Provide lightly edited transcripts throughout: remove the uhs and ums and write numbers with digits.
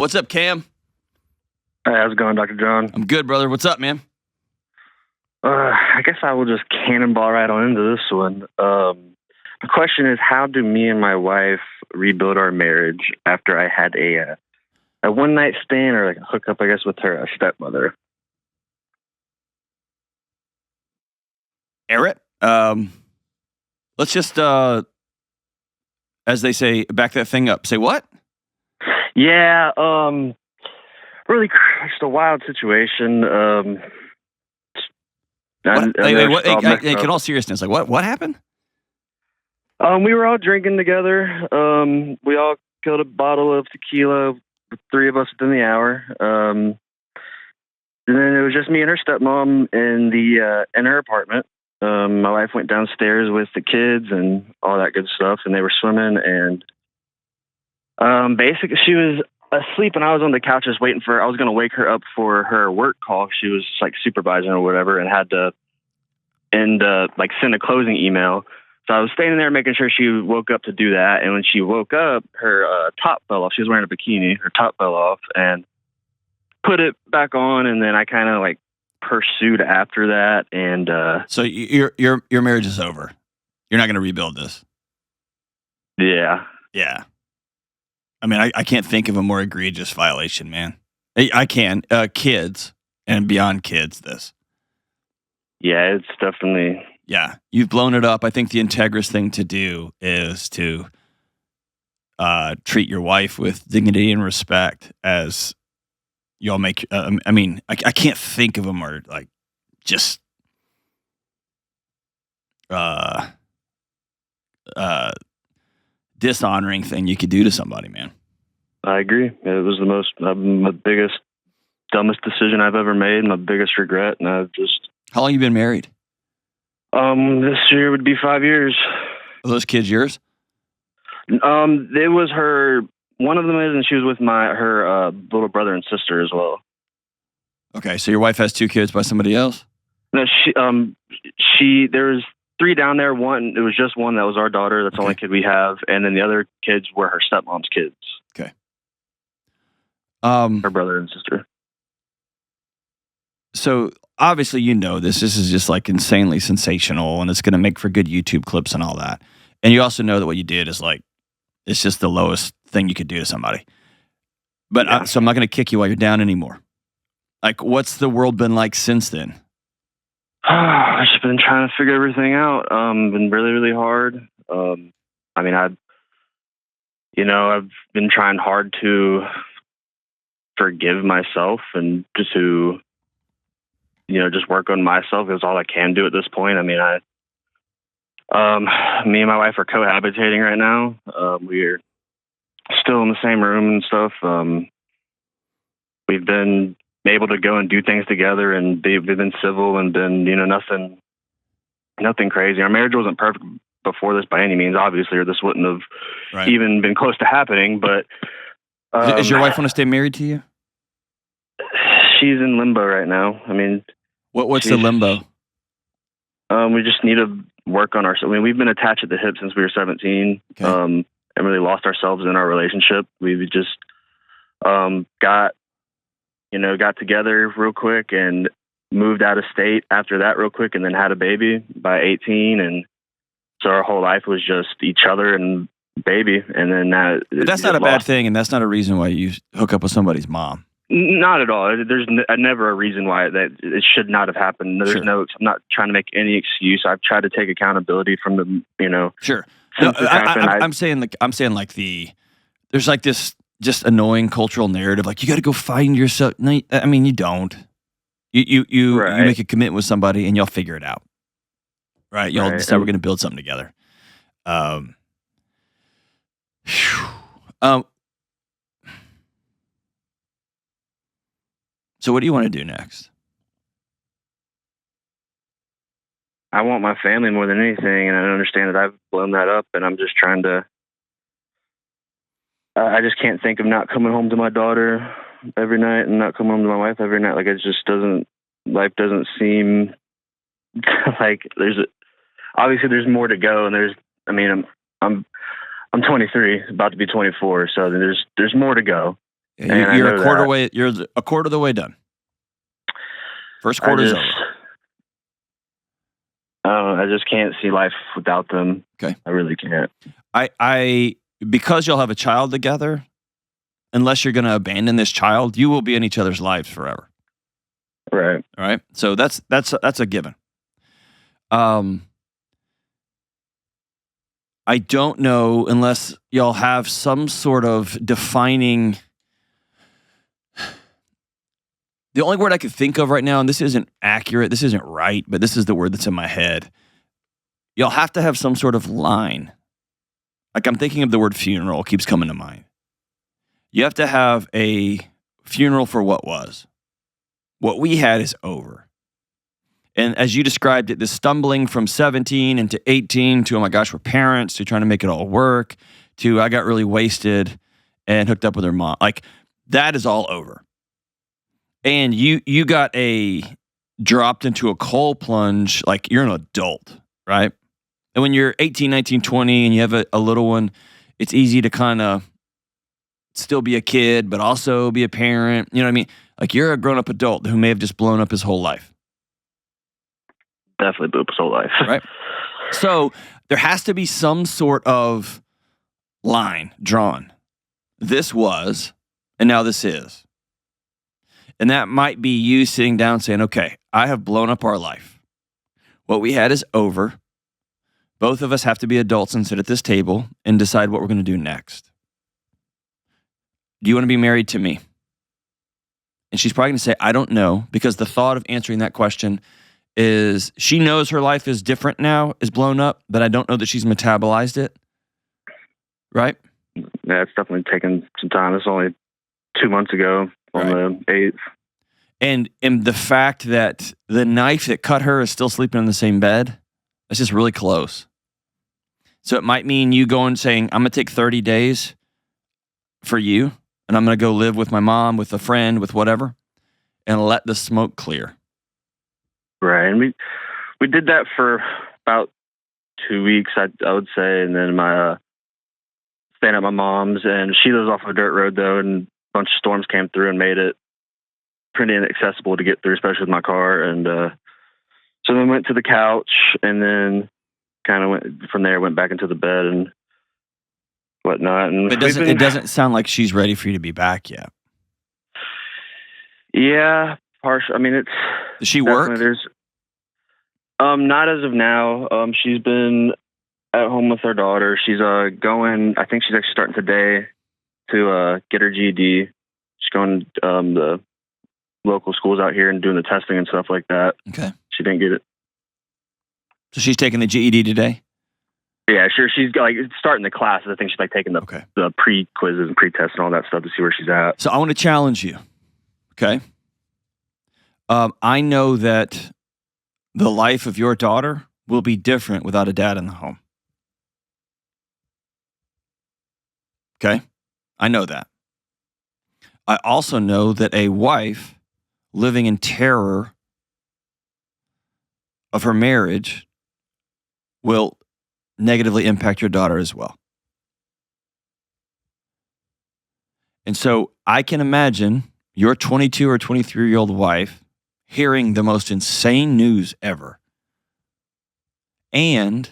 What's up, Cam? Hey, how's it going, Dr. John? I'm good, brother. What's up, man? I guess I will just cannonball right on into this one. The question is, how do me and my wife rebuild our marriage after I had a one-night stand or like a hookup, I guess, with her stepmother? Eric, let's just, as they say, back that thing up. Say what? Yeah, really just a wild situation. In all seriousness, like what happened? We were all drinking together. We all killed a bottle of tequila, the three of us within the hour. And then it was just me and her stepmom in her apartment. My wife went downstairs with the kids and all that good stuff, and they were swimming. And basically, she was asleep, and I was on the couch just waiting for her. I was going to wake her up for her work call. She was like supervising or whatever, and had to send a closing email. So I was standing there making sure she woke up to do that. And when she woke up, her top fell off. She was wearing a bikini. Her top fell off, and put it back on. And then I kind of like pursued after that. And so your marriage is over. You're not going to rebuild this. Yeah. Yeah. I mean, I can't think of a more egregious violation, man. I can. Kids and beyond kids, this. Yeah, it's definitely... Yeah, you've blown it up. I think the integrous thing to do is to treat your wife with dignity and respect as y'all make... I mean, I can't think of a more, like, just... dishonoring thing you could do to somebody, man. I agree. It was my biggest, dumbest decision I've ever made, my biggest regret, and I've just... How long you been married? This year would be 5 years. Are those kids yours? It was her... One of them is, and she was with her little brother and sister as well. Okay, so your wife has 2 kids by somebody else? No, there was 3 down there. It was just one that was our daughter. That's the only kid we have. And then the other kids were her stepmom's kids. Okay. Her brother and sister. So obviously, this is just like insanely sensational, and it's going to make for good YouTube clips and all that. And you also know that what you did is like, it's just the lowest thing you could do to somebody. But yeah. So I'm not going to kick you while you're down anymore. Like, what's the world been like since then? I've just been trying to figure everything out. Been really, really hard. I mean, I've been trying hard to forgive myself and just to, just work on myself is all I can do at this point. I mean, me and my wife are cohabitating right now. We're still in the same room and stuff. We've been able to go and do things together, and we've been civil and been, nothing crazy. Our marriage wasn't perfect before this by any means, obviously, or this wouldn't have even been close to happening. But does your wife want to stay married to you? She's in limbo right now. I mean, what's the limbo? We just need to work on ourselves. I mean, we've been attached at the hip since we were 17, and really lost ourselves in our relationship. We just got together real quick and moved out of state after that real quick, and then had a baby by 18. And so our whole life was just each other and baby. And then but that's not a bad thing, and that's not a reason why you hook up with somebody's mom. Not at all. There's never a reason why that it should not have happened. There's I'm not trying to make any excuse. I've tried to take accountability from the, Sure. No, I'm saying like there's like this just annoying cultural narrative. Like, you got to go find yourself. No, I mean, you don't. You make a commitment with somebody and y'all figure it out. Right. Y'all decide we're going to build something together. So what do you want to do next? I want my family more than anything, and I understand that I've blown that up, and I'm just trying to... I just can't think of not coming home to my daughter every night and not coming home to my wife every night. Like, it just doesn't... Life doesn't seem like obviously there's more to go, and I'm 23, about to be 24, so there's more to go. Yeah, you're a quarter way. You're a quarter of the way done. First quarter's over. I just can't see life without them. Okay, I really can't. I because you'll have a child together. Unless you're going to abandon this child, you will be in each other's lives forever. Right. All right. So that's a given. I don't know unless y'all have some sort of defining. The only word I could think of right now, and this isn't accurate, this isn't right, but this is the word that's in my head. Y'all have to have some sort of line. Like I'm thinking of the word funeral, keeps coming to mind. You have to have a funeral for what was. What we had is over. And as you described it, this stumbling from 17 into 18 to, oh my gosh, we're parents, to trying to make it all work, to I got really wasted and hooked up with her mom. Like, that is all over. And you got dropped into a coal plunge, like you're an adult, right? And when you're 18, 19, 20 and you have a little one, it's easy to kind of still be a kid, but also be a parent. You know what I mean? Like you're a grown-up adult who may have just blown up his whole life. Definitely blew up his whole life. Right? So there has to be some sort of line drawn. This was, and now this is. And that might be you sitting down saying, okay, I have blown up our life. What we had is over. Both of us have to be adults and sit at this table and decide what we're going to do next. Do you want to be married to me? And she's probably going to say, I don't know, because the thought of answering that question is she knows her life is different now, is blown up, but I don't know that she's metabolized it. Right? Yeah, it's definitely taken some time. It's only 2 months ago on the 8th. And the fact that the knife that cut her is still sleeping in the same bed, that's just really close. So it might mean you going saying, I'm going to take 30 days for you. And I'm going to go live with my mom, with a friend, with whatever, and let the smoke clear. Right. And we did that for about 2 weeks, I would say. And then staying at my mom's, and she lives off a dirt road though, and a bunch of storms came through and made it pretty inaccessible to get through, especially with my car. And so then went to the couch, and then kind of went from there, went back into the bed and whatnot. And it doesn't sound like she's ready for you to be back yet. Yeah, partial. I mean, it's. Does she work? There's, not as of now. She's been at home with her daughter. She's going. I think she's actually starting today to get her GED. She's going the local schools out here and doing the testing and stuff like that. Okay. She didn't get it. So she's taking the GED today? Yeah, sure. She's like starting the classes. I think she's like taking the pre-quizzes and pre-tests and all that stuff to see where she's at. So I want to challenge you. Okay. I know that the life of your daughter will be different without a dad in the home. Okay. I know that. I also know that a wife living in terror of her marriage will negatively impact your daughter as well. And so I can imagine your 22 or 23-year-old wife hearing the most insane news ever and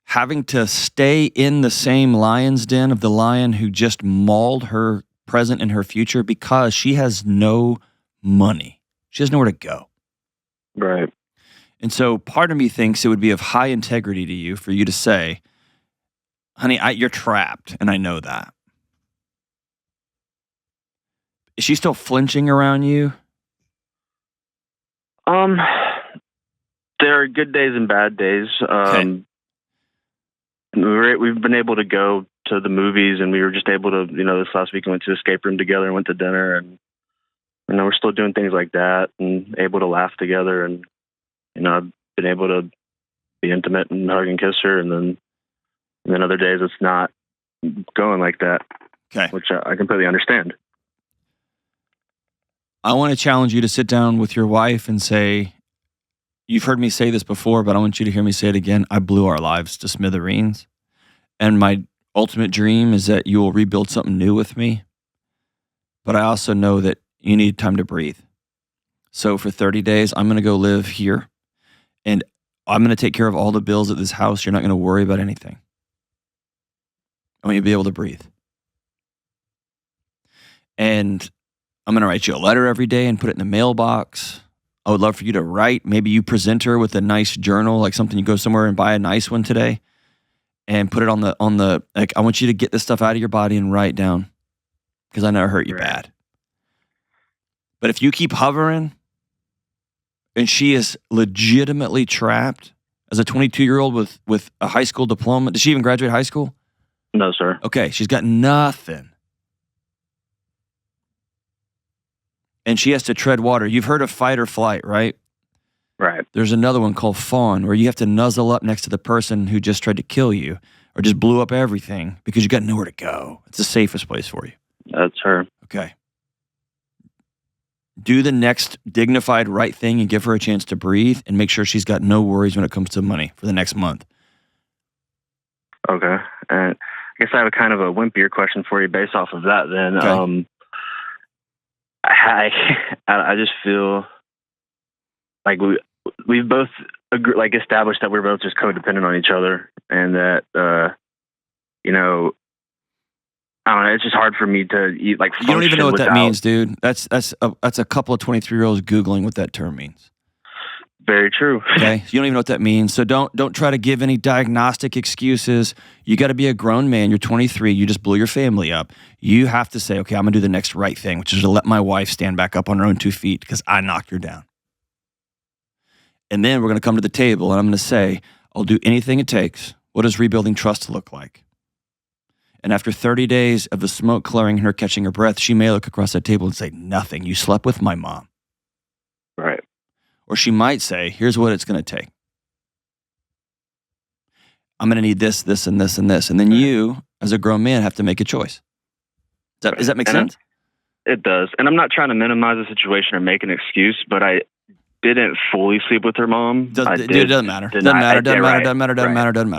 having to stay in the same lion's den of the lion who just mauled her present and her future because she has no money. She has nowhere to go. Right. And so part of me thinks it would be of high integrity to you for you to say, honey, you're trapped, and I know that. Is she still flinching around you? There are good days and bad days. Okay. We've been able to go to the movies, and we were just able to, this last week we went to Escape Room together and went to dinner, and we're still doing things like that and able to laugh together. And, I've been able to be intimate and hug and kiss her. And then other days it's not going like that, okay, which I completely understand. I want to challenge you to sit down with your wife and say, you've heard me say this before, but I want you to hear me say it again. I blew our lives to smithereens. And my ultimate dream is that you will rebuild something new with me. But I also know that you need time to breathe. So for 30 days, I'm going to go live here, and I'm going to take care of all the bills at this house. You're not going to worry about anything. I want you to be able to breathe. And I'm going to write you a letter every day and put it in the mailbox. I would love for you to write. Maybe you present her with a nice journal, like something you go somewhere and buy a nice one today, and put it on the like, I want you to get this stuff out of your body and write down, because I know it hurt you bad. But if you keep hovering and she is legitimately trapped as a 22-year-old with a high school diploma. Did she even graduate high school? No, sir. Okay, she's got nothing. And she has to tread water. You've heard of fight or flight, right? Right. There's another one called fawn, where you have to nuzzle up next to the person who just tried to kill you or just blew up everything because you got nowhere to go. It's the safest place for you. That's her. Okay. Do the next dignified right thing and give her a chance to breathe, and make sure she's got no worries when it comes to money for the next month. Okay. And I guess I have a kind of a wimpier question for you based off of that then. Okay. I just feel like we've both established that we're both just codependent on each other, and that I don't know. It's just hard for me to eat like. You don't even know what that means, dude. That's a couple of 23-year-olds Googling what that term means. Very true. Okay, you don't even know what that means. So don't try to give any diagnostic excuses. You got to be a grown man. You're 23. You just blew your family up. You have to say, okay, I'm gonna do the next right thing, which is to let my wife stand back up on her own 2 feet because I knocked her down. And then we're gonna come to the table, and I'm gonna say, I'll do anything it takes. What does rebuilding trust look like? And after 30 days of the smoke clearing and her catching her breath, she may look across that table and say, nothing. You slept with my mom. Right. Or she might say, here's what it's going to take. I'm going to need this, this, and this, and this. And then you, as a grown man, have to make a choice. Does that make sense? It does. And I'm not trying to minimize the situation or make an excuse, but I didn't fully sleep with her mom. It doesn't matter. Doesn't matter. Doesn't matter. Doesn't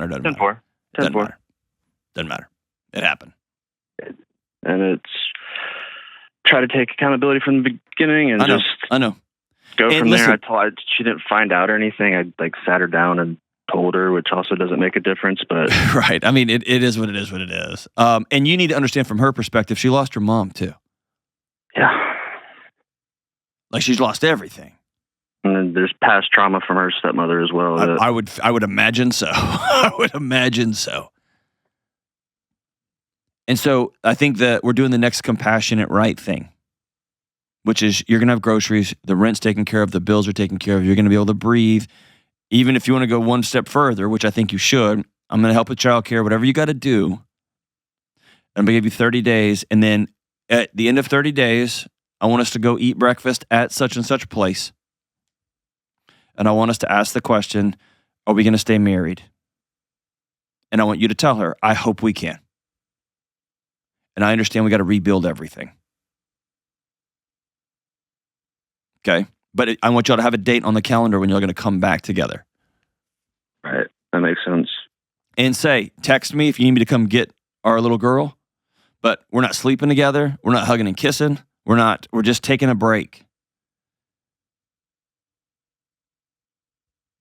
matter. It happened. And it's try to take accountability from the beginning and I know. Go from there. She didn't find out or anything. I sat her down and told her, which also doesn't make a difference. But right. I mean, it is what it is. What it is. And you need to understand from her perspective. She lost her mom too. Yeah. Like she's lost everything. And then there's past trauma from her stepmother as well. I would imagine so. I would imagine so. And so I think that we're doing the next compassionate right thing, which is you're going to have groceries, the rent's taken care of, the bills are taken care of, you're going to be able to breathe. Even if you want to go one step further, which I think you should, I'm going to help with childcare, whatever you got to do. I'm going to give you 30 days. And then at the end of 30 days, I want us to go eat breakfast at such and such place. And I want us to ask the question, are we going to stay married? And I want you to tell her, I hope we can. And I understand we got to rebuild everything. Okay? But I want y'all to have a date on the calendar when you're going to come back together. Right. That makes sense. And say, text me if you need me to come get our little girl. But we're not sleeping together. We're not hugging and kissing. We're just taking a break.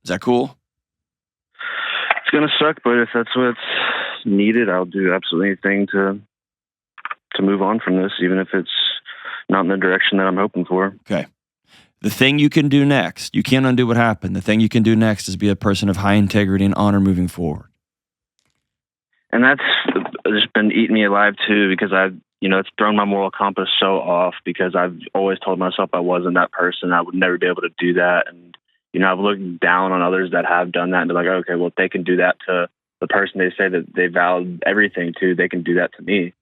Is that cool? It's going to suck, but if that's what's needed, I'll do absolutely anything to move on from this, even if it's not in the direction that I'm hoping for. Okay. The thing you can do next, you can't undo what happened. The thing you can do next is be a person of high integrity and honor moving forward. And that's just been eating me alive too, because it's thrown my moral compass so off, because I've always told myself I wasn't that person. I would never be able to do that. And, I've looked down on others that have done that and be like, okay, well, if they can do that to the person they say that they vowed everything to, they can do that to me.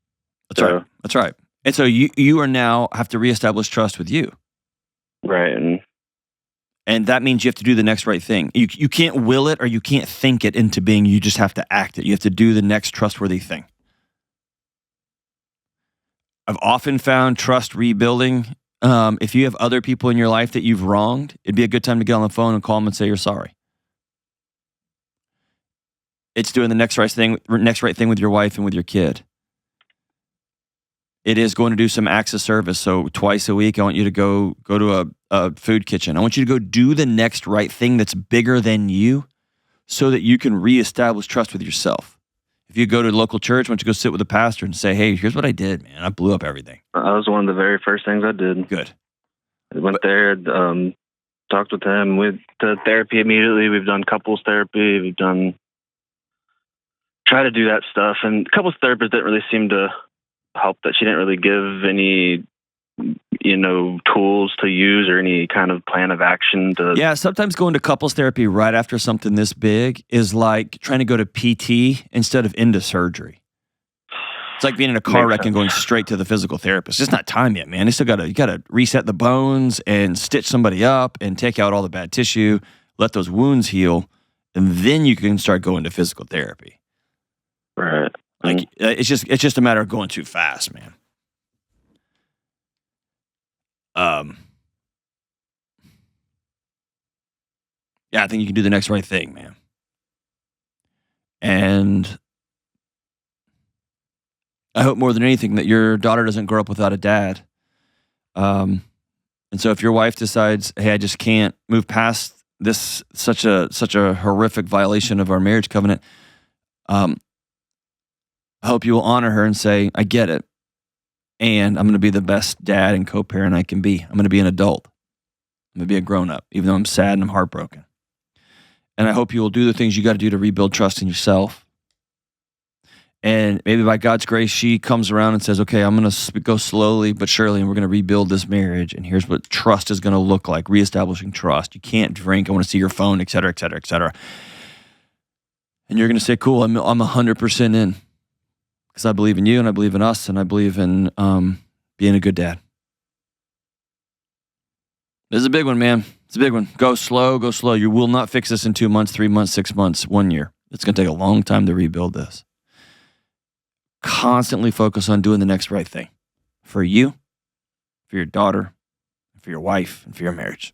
That's right. And so you are now have to reestablish trust with you. Right. And that means you have to do the next right thing. You can't will it or you can't think it into being. You just have to act it. You have to do the next trustworthy thing. I've often found trust rebuilding. If you have other people in your life that you've wronged, it'd be a good time to get on the phone and call them and say you're sorry. It's doing the next right thing with your wife and with your kid. It is going to do some acts of service. So twice a week, I want you to go to a food kitchen. I want you to go do the next right thing that's bigger than you so that you can reestablish trust with yourself. If you go to a local church, I want you to go sit with the pastor and say, hey, here's what I did, man. I blew up everything. That was one of the very first things I did. Good. I went there, talked with him. Went to therapy immediately. We've done couples therapy. We've try to do that stuff. And couples therapists didn't really seem to help. That she didn't really give any, tools to use or any kind of plan of action to. Yeah, sometimes going to couples therapy right after something this big is like trying to go to PT instead of into surgery. It's like being in a car wreck and going straight to the physical therapist. It's just not time yet, man. You gotta reset the bones and stitch somebody up and take out all the bad tissue, let those wounds heal, and then you can start going to physical therapy. Right. Like it's just a matter of going too fast, man. Yeah, I think you can do the next right thing, man. And I hope more than anything that your daughter doesn't grow up without a dad. And so if your wife decides, hey, I just can't move past this such a horrific violation of our marriage covenant, I hope you will honor her and say, I get it. And I'm going to be the best dad and co-parent I can be. I'm going to be an adult. I'm going to be a grown-up, even though I'm sad and I'm heartbroken. And I hope you will do the things you got to do to rebuild trust in yourself. And maybe by God's grace, she comes around and says, okay, I'm going to go slowly but surely, and we're going to rebuild this marriage. And here's what trust is going to look like, reestablishing trust. You can't drink. I want to see your phone, et cetera, et cetera, et cetera. And you're going to say, cool, I'm 100% in. Because I believe in you, and I believe in us, and I believe in being a good dad. This is a big one, man. It's a big one. Go slow, go slow. You will not fix this in 2 months, 3 months, 6 months, 1 year. It's going to take a long time to rebuild this. Constantly focus on doing the next right thing for you, for your daughter, for your wife, and for your marriage.